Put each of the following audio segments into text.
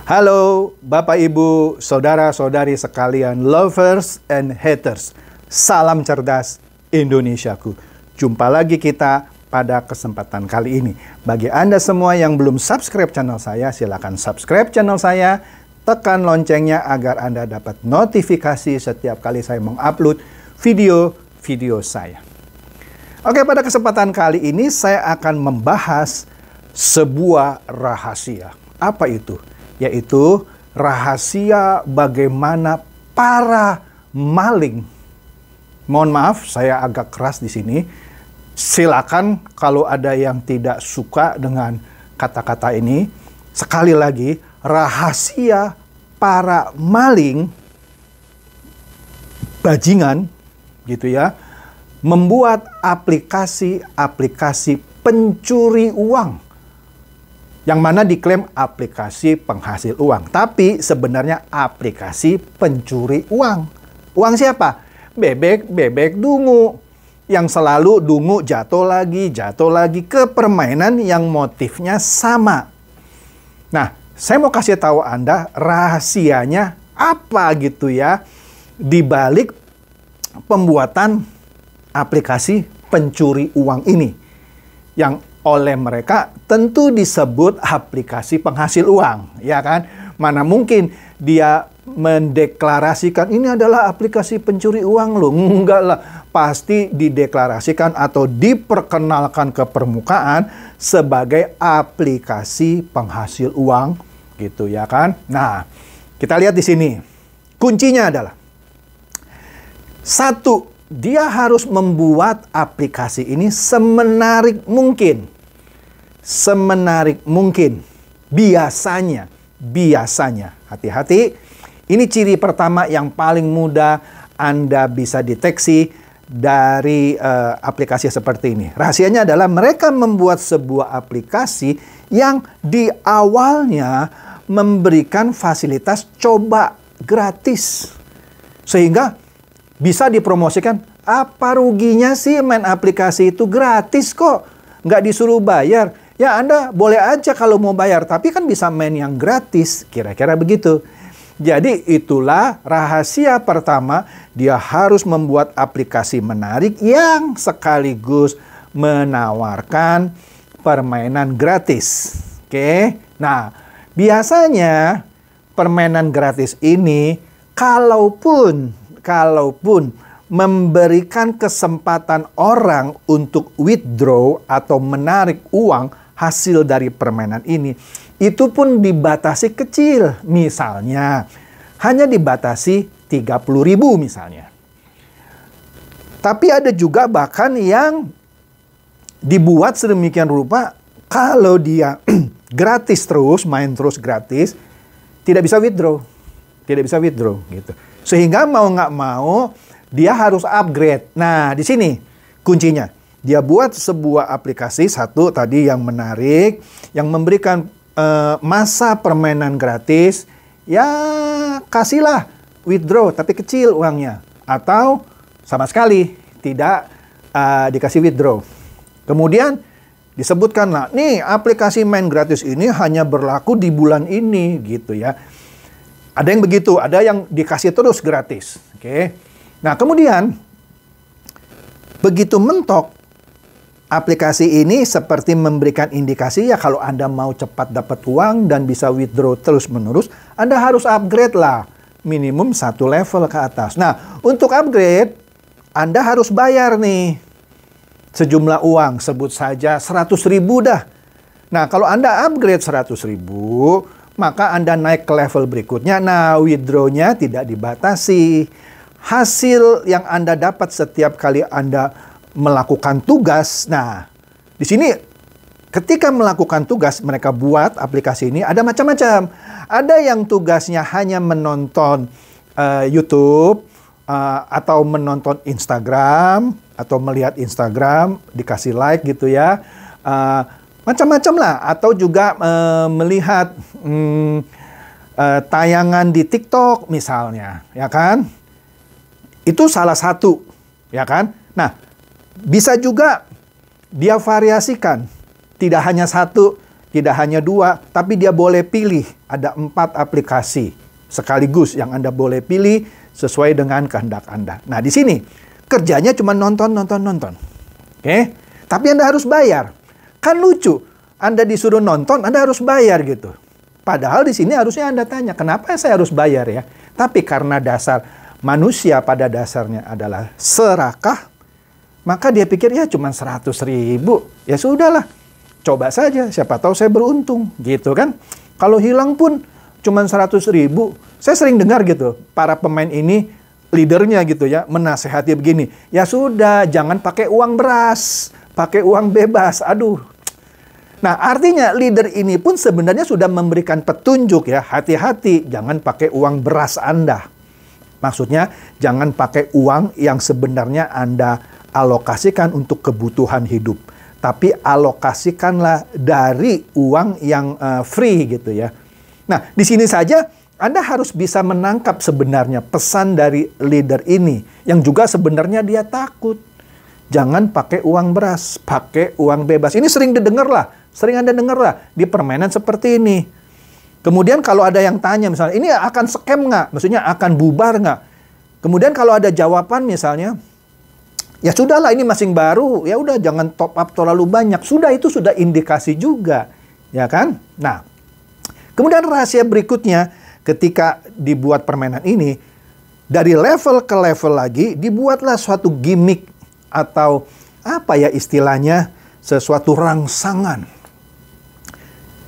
Halo Bapak Ibu, Saudara-saudari sekalian, lovers and haters. Salam cerdas Indonesiaku. Jumpa lagi kita pada kesempatan kali ini. Bagi Anda semua yang belum subscribe channel saya, silakan subscribe channel saya. Tekan loncengnya agar Anda dapat notifikasi setiap kali saya mengupload video-video saya. Oke, pada kesempatan kali ini saya akan membahas sebuah rahasia. Apa itu? Yaitu rahasia bagaimana para maling. Mohon maaf, saya agak keras di sini. Silakan kalau ada yang tidak suka dengan kata-kata ini. Sekali lagi, rahasia para maling, bajingan, gitu ya, membuat aplikasi-aplikasi pencuri uang. Yang mana diklaim aplikasi penghasil uang. Tapi sebenarnya aplikasi pencuri uang. Uang siapa? Bebek dungu. Yang selalu dungu jatuh lagi ke permainan yang motifnya sama. Nah, saya mau kasih tahu Anda rahasianya apa gitu ya. Di balik pembuatan aplikasi pencuri uang ini. Yang oleh mereka tentu disebut aplikasi penghasil uang, ya kan? Mana mungkin dia mendeklarasikan ini adalah aplikasi pencuri uang loh. Enggak lah, pasti dideklarasikan atau diperkenalkan ke permukaan sebagai aplikasi penghasil uang, gitu ya kan? Nah, kita lihat di sini. Kuncinya adalah satu, dia harus membuat aplikasi ini semenarik mungkin. Semenarik mungkin. Biasanya. Hati-hati. Ini ciri pertama yang paling mudah Anda bisa deteksi dari aplikasi seperti ini. Rahasianya adalah mereka membuat sebuah aplikasi yang di awalnya memberikan fasilitas coba gratis. Sehingga bisa dipromosikan, apa ruginya sih main aplikasi itu gratis kok, nggak disuruh bayar. Ya Anda boleh aja kalau mau bayar, tapi kan bisa main yang gratis, kira-kira begitu. Jadi itulah rahasia pertama, dia harus membuat aplikasi menarik yang sekaligus menawarkan permainan gratis. Oke, nah biasanya permainan gratis ini kalaupun memberikan kesempatan orang untuk withdraw atau menarik uang hasil dari permainan ini, itu pun dibatasi kecil. Misalnya, hanya dibatasi 30.000 misalnya. Tapi ada juga bahkan yang dibuat sedemikian rupa, kalau dia gratis terus, main terus gratis, tidak bisa withdraw. Tidak bisa withdraw gitu. Sehingga mau nggak mau, dia harus upgrade. Nah, di sini kuncinya. Dia buat sebuah aplikasi, satu tadi yang menarik, yang memberikan masa permainan gratis. Ya, kasihlah withdraw, tapi kecil uangnya. Atau sama sekali tidak dikasih withdraw. Kemudian disebutkanlah, nih aplikasi main gratis ini hanya berlaku di bulan ini, gitu ya. Ada yang begitu, ada yang dikasih terus gratis. Oke. Nah, kemudian begitu mentok, aplikasi ini seperti memberikan indikasi ya kalau Anda mau cepat dapat uang dan bisa withdraw terus-menerus, Anda harus upgrade lah. Minimum 1 level ke atas. Nah, untuk upgrade, Anda harus bayar nih sejumlah uang. Sebut saja 100.000 dah. Nah, kalau Anda upgrade 100.000, maka Anda naik ke level berikutnya. Nah, withdraw-nya tidak dibatasi. Hasil yang Anda dapat setiap kali Anda melakukan tugas. Nah, di sini ketika melakukan tugas, mereka buat aplikasi ini ada macam-macam. Ada yang tugasnya hanya menonton YouTube atau menonton Instagram atau melihat Instagram, dikasih like gitu ya. Macam-macam lah. Atau juga melihat tayangan di TikTok misalnya, ya kan? Itu salah satu, ya kan? Nah, bisa juga dia variasikan. Tidak hanya satu tidak hanya 2, tapi dia boleh pilih. Ada 4 aplikasi sekaligus yang Anda boleh pilih sesuai dengan kehendak Anda. Nah, di sini kerjanya cuma nonton. Oke? Tapi Anda harus bayar. Kan lucu, Anda disuruh nonton, Anda harus bayar gitu. Padahal di sini harusnya Anda tanya, kenapa saya harus bayar ya? Tapi karena dasar manusia pada dasarnya adalah serakah, maka dia pikir ya cuma 100.000. Ya sudahlah, coba saja, siapa tahu saya beruntung, gitu kan. Kalau hilang pun cuma 100.000. Saya sering dengar gitu, para pemain ini, leadernya gitu ya, menasehati begini. Ya sudah, jangan pakai uang beras, pakai uang bebas. Aduh. Nah, artinya leader ini pun sebenarnya sudah memberikan petunjuk ya, hati-hati, jangan pakai uang beras Anda. Maksudnya, jangan pakai uang yang sebenarnya Anda alokasikan untuk kebutuhan hidup. Tapi alokasikanlah dari uang yang free gitu ya. Nah, di sini saja Anda harus bisa menangkap sebenarnya pesan dari leader ini. Yang juga sebenarnya dia takut. Jangan pakai uang beras, pakai uang bebas. Ini sering didengar lah. Sering Anda dengar lah di permainan seperti ini. Kemudian kalau ada yang tanya misalnya, ini akan scam nggak? Maksudnya akan bubar nggak? Kemudian kalau ada jawaban misalnya, ya sudahlah ini masing baru, ya udah jangan top up terlalu banyak. Sudah, itu sudah indikasi juga, ya kan? Nah, kemudian rahasia berikutnya ketika dibuat permainan ini, dari level ke level lagi dibuatlah suatu gimmick atau apa ya istilahnya, sesuatu rangsangan.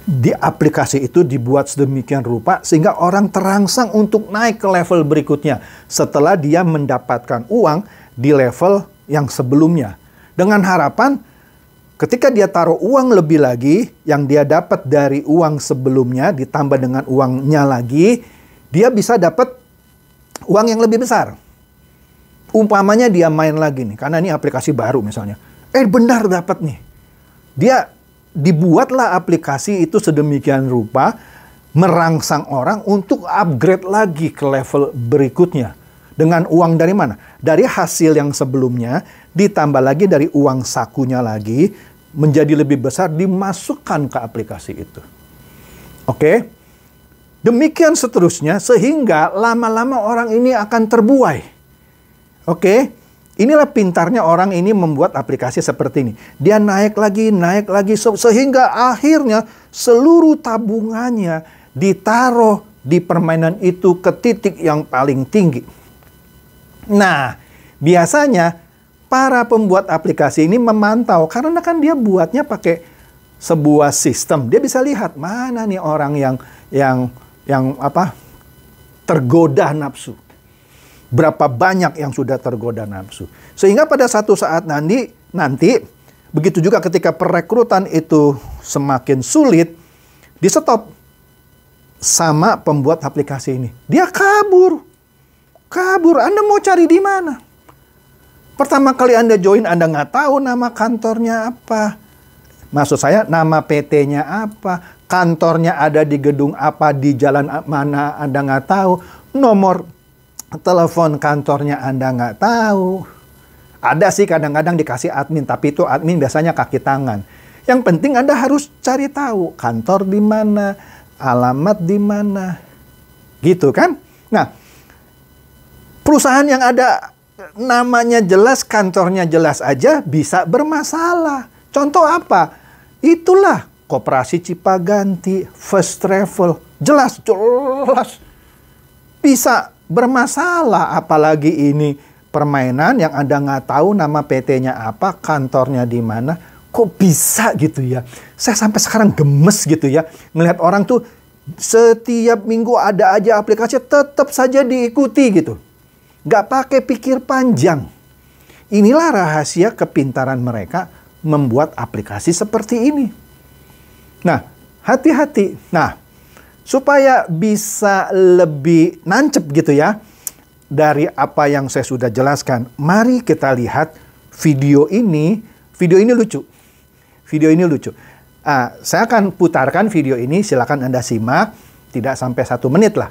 Di aplikasi itu dibuat sedemikian rupa sehingga orang terangsang untuk naik ke level berikutnya setelah dia mendapatkan uang di level yang sebelumnya. Dengan harapan ketika dia taruh uang lebih lagi yang dia dapat dari uang sebelumnya ditambah dengan uangnya lagi, dia bisa dapat uang yang lebih besar. Umpamanya dia main lagi nih, karena ini aplikasi baru misalnya. Benar dapat nih. Dia dibuatlah aplikasi itu sedemikian rupa merangsang orang untuk upgrade lagi ke level berikutnya. Dengan uang dari mana? Dari hasil yang sebelumnya, ditambah lagi dari uang sakunya lagi, menjadi lebih besar, dimasukkan ke aplikasi itu. Oke? Demikian seterusnya, sehingga lama-lama orang ini akan terbuai. Oke? Inilah pintarnya orang ini membuat aplikasi seperti ini. Dia naik lagi, sehingga akhirnya seluruh tabungannya ditaruh di permainan itu ke titik yang paling tinggi. Nah, biasanya para pembuat aplikasi ini memantau, karena kan dia buatnya pakai sebuah sistem. Dia bisa lihat mana nih orang yang tergoda nafsu. Berapa banyak yang sudah tergoda nafsu. Sehingga pada satu saat nanti begitu juga ketika perekrutan itu semakin sulit, di stop sama pembuat aplikasi ini. Dia kabur. Anda mau cari di mana? Pertama kali Anda join, Anda nggak tahu nama kantornya apa. Maksud saya, nama PT-nya apa. Kantornya ada di gedung apa, di jalan mana, Anda nggak tahu. Nomor telepon kantornya Anda nggak tahu. Ada sih kadang-kadang dikasih admin, tapi itu admin biasanya kaki tangan. Yang penting Anda harus cari tahu kantor di mana, alamat di mana. Gitu kan? Nah, perusahaan yang ada namanya jelas, kantornya jelas aja bisa bermasalah. Contoh apa? Itulah Koperasi Cipaganti, First Travel. Jelas. Bisa bermasalah, apalagi ini permainan yang Anda nggak tahu nama PT-nya apa, kantornya di mana. Kok bisa gitu ya? Saya sampai sekarang gemes gitu ya. Melihat orang tuh setiap minggu ada aja aplikasi, tetap saja diikuti gitu. Nggak pakai pikir panjang. Inilah rahasia kepintaran mereka membuat aplikasi seperti ini. Nah, hati-hati. Nah, supaya bisa lebih nancep gitu ya dari apa yang saya sudah jelaskan, mari kita lihat video ini. Video ini lucu. Saya akan putarkan video ini, silakan Anda simak, tidak sampai 1 menit lah.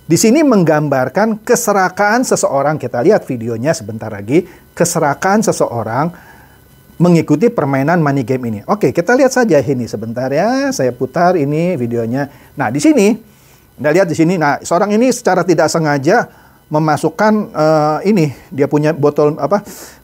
Di sini menggambarkan keserakaan seseorang, kita lihat videonya sebentar lagi, keserakaan seseorang mengikuti permainan money game ini. Oke, kita lihat saja ini sebentar ya. Saya putar ini videonya. Nah, di sini, Anda lihat di sini. Nah, seorang ini secara tidak sengaja memasukkan ini, dia punya botol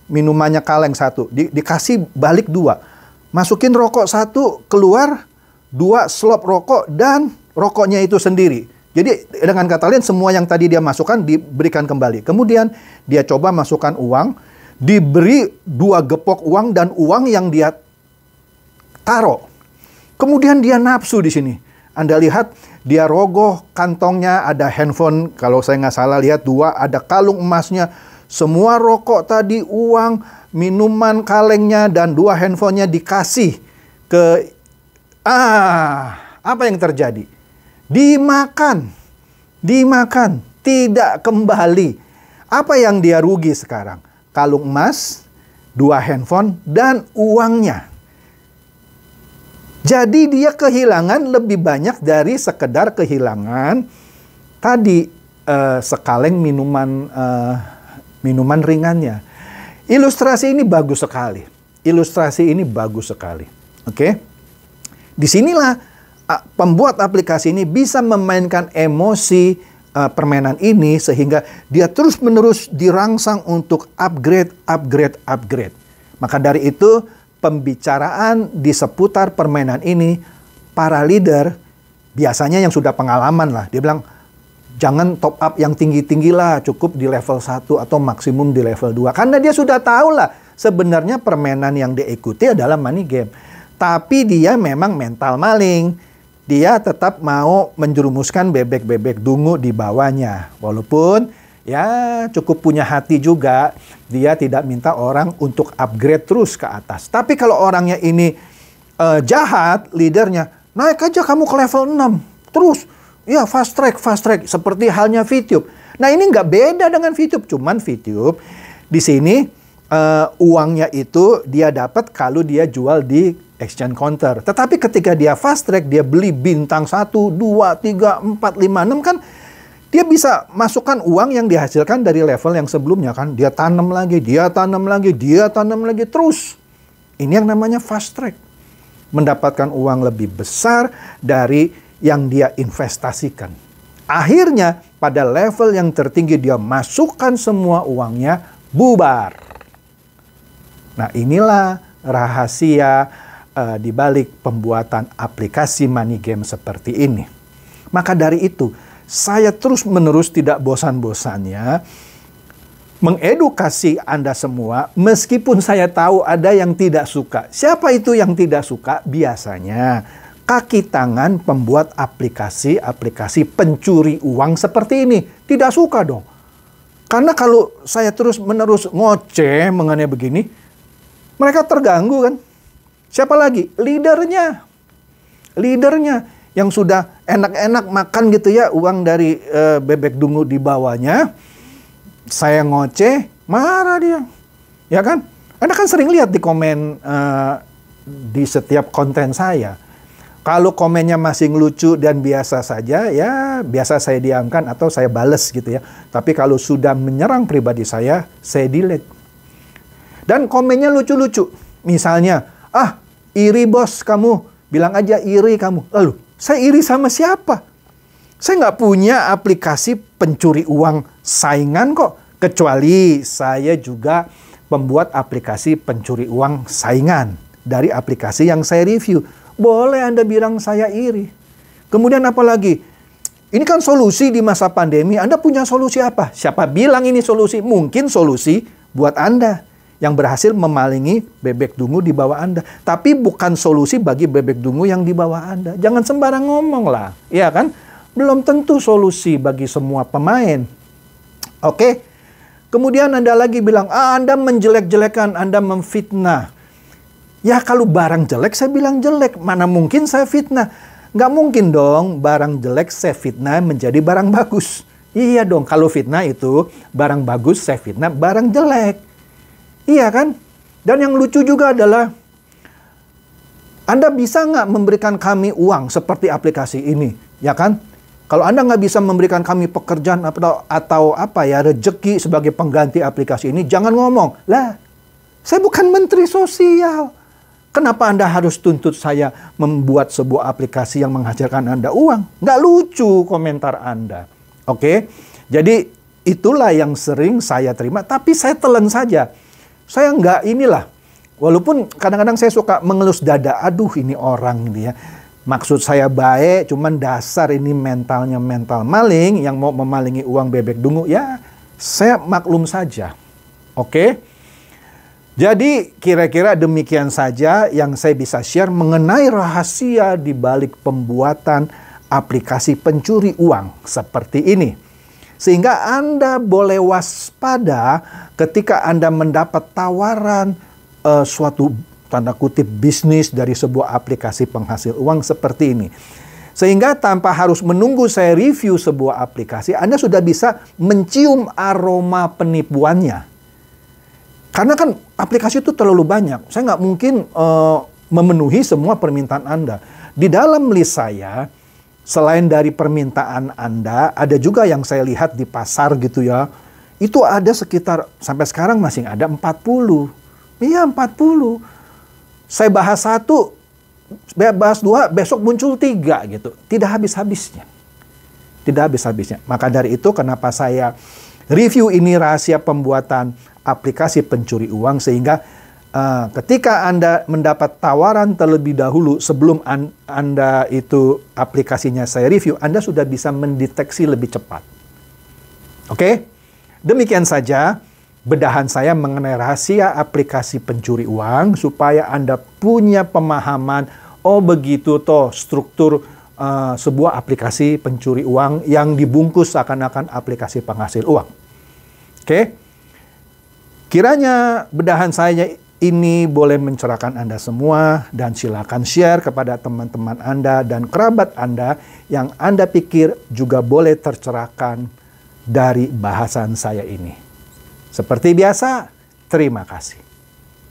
minumannya kaleng satu, dikasih balik 2. Masukin rokok 1, keluar 2 slop rokok dan rokoknya itu sendiri. Jadi dengan kata lain semua yang tadi dia masukkan diberikan kembali. Kemudian dia coba masukkan uang, diberi 2 gepok uang dan uang yang dia taruh. Kemudian dia nafsu di sini. Anda lihat dia rogoh kantongnya, ada handphone, kalau saya nggak salah lihat 2, ada kalung emasnya. Semua rokok tadi, uang, minuman kalengnya, dan 2 handphonenya dikasih ke... apa yang terjadi? Dimakan, tidak kembali. Apa yang dia rugi sekarang? Kalung emas, 2 handphone, dan uangnya. Jadi dia kehilangan lebih banyak dari sekedar kehilangan tadi sekaleng minuman ringannya. Ilustrasi ini bagus sekali. Oke. Disinilah pembuat aplikasi ini bisa memainkan emosi permainan ini sehingga dia terus-menerus dirangsang untuk upgrade. Maka dari itu pembicaraan di seputar permainan ini, para leader biasanya yang sudah pengalaman lah, dia bilang jangan top up yang tinggi-tinggi lah, cukup di level 1 atau maksimum di level 2. Karena dia sudah tahu lah sebenarnya permainan yang dia ikuti adalah money game. Tapi dia memang mental maling. Dia tetap mau menjerumuskan bebek-bebek dungu di bawahnya. Walaupun ya cukup punya hati juga, dia tidak minta orang untuk upgrade terus ke atas. Tapi kalau orangnya ini jahat, leadernya, naik aja kamu ke level 6. Terus, ya fast track. Seperti halnya VTube. Nah ini nggak beda dengan VTube. Cuman VTube di sini uangnya itu dia dapat kalau dia jual di exchange counter. Tetapi ketika dia fast track, dia beli bintang 1, 2, 3, 4, 5, 6 kan, dia bisa masukkan uang yang dihasilkan dari level yang sebelumnya kan. Dia tanam lagi terus. Ini yang namanya fast track. Mendapatkan uang lebih besar dari yang dia investasikan. Akhirnya pada level yang tertinggi dia masukkan semua uangnya, bubar. Nah inilah rahasia di balik pembuatan aplikasi money game seperti ini. Maka dari itu, saya terus-menerus tidak bosan-bosannya mengedukasi Anda semua, meskipun saya tahu ada yang tidak suka. Siapa itu yang tidak suka? Biasanya kaki tangan pembuat aplikasi pencuri uang seperti ini. Tidak suka dong. Karena kalau saya terus-menerus ngoceh mengenai begini, mereka terganggu kan? Siapa lagi? Leadernya yang sudah enak-enak makan gitu ya, uang dari bebek dungu di bawahnya. Saya ngoceh, marah dia. Ya kan? Anda kan sering lihat di komen di setiap konten saya. Kalau komennya masih lucu dan biasa saja, ya biasa saya diamkan atau saya bales gitu ya. Tapi kalau sudah menyerang pribadi saya delete. Dan komennya lucu-lucu. Misalnya, iri bos kamu, bilang aja iri kamu. Lalu, saya iri sama siapa? Saya nggak punya aplikasi pencuri uang saingan kok. Kecuali saya juga membuat aplikasi pencuri uang saingan dari aplikasi yang saya review. Boleh Anda bilang saya iri. Kemudian apa lagi? Ini kan solusi di masa pandemi. Anda punya solusi apa? Siapa bilang ini solusi? Mungkin solusi buat Anda yang berhasil memalingi bebek dungu di bawah Anda. Tapi bukan solusi bagi bebek dungu yang di bawah Anda. Jangan sembarang ngomong lah. Ya kan? Belum tentu solusi bagi semua pemain. Oke? Kemudian Anda lagi bilang, Anda menjelek-jelekan, Anda memfitnah. Ya kalau barang jelek saya bilang jelek. Mana mungkin saya fitnah? Nggak mungkin dong barang jelek saya fitnah menjadi barang bagus. Iya dong, kalau fitnah itu barang bagus saya fitnah barang jelek. Iya kan? Dan yang lucu juga adalah Anda bisa nggak memberikan kami uang seperti aplikasi ini? Ya kan? Kalau Anda nggak bisa memberikan kami pekerjaan atau apa ya, rezeki sebagai pengganti aplikasi ini, jangan ngomong. Lah, Saya bukan menteri sosial. Kenapa Anda harus tuntut saya membuat sebuah aplikasi yang menghasilkan Anda uang? Nggak lucu komentar Anda. Oke? Jadi itulah yang sering saya terima, tapi saya telan saja. Saya nggak inilah. Walaupun kadang-kadang saya suka mengelus dada. Aduh, ini orang ini ya. Maksud saya baik, cuman dasar ini mentalnya mental maling yang mau memalingi uang bebek dungu. Ya, saya maklum saja. Oke? Jadi kira-kira demikian saja yang saya bisa share mengenai rahasia di balik pembuatan aplikasi pencuri uang seperti ini. Sehingga Anda boleh waspada ketika Anda mendapat tawaran suatu tanda kutip bisnis dari sebuah aplikasi penghasil uang seperti ini. Sehingga tanpa harus menunggu saya review sebuah aplikasi, Anda sudah bisa mencium aroma penipuannya. Karena kan aplikasi itu terlalu banyak. Saya nggak mungkin memenuhi semua permintaan Anda. Di dalam list saya, selain dari permintaan Anda, ada juga yang saya lihat di pasar gitu ya. Itu ada sekitar, sampai sekarang masih ada 40. Iya 40. Saya bahas satu, bahas dua, besok muncul 3 gitu. Tidak habis-habisnya. Tidak habis-habisnya. Maka dari itu kenapa saya review ini rahasia pembuatan aplikasi pencuri uang, sehingga ketika Anda mendapat tawaran terlebih dahulu sebelum Anda itu aplikasinya saya review, Anda sudah bisa mendeteksi lebih cepat. Oke? Demikian saja bedahan saya mengenai rahasia aplikasi pencuri uang supaya Anda punya pemahaman, oh begitu toh struktur sebuah aplikasi pencuri uang yang dibungkus seakan-akan aplikasi penghasil uang. Oke? Kiranya bedahan saya ini boleh mencerahkan Anda semua dan silakan share kepada teman-teman Anda dan kerabat Anda yang Anda pikir juga boleh tercerahkan dari bahasan saya ini. Seperti biasa, terima kasih.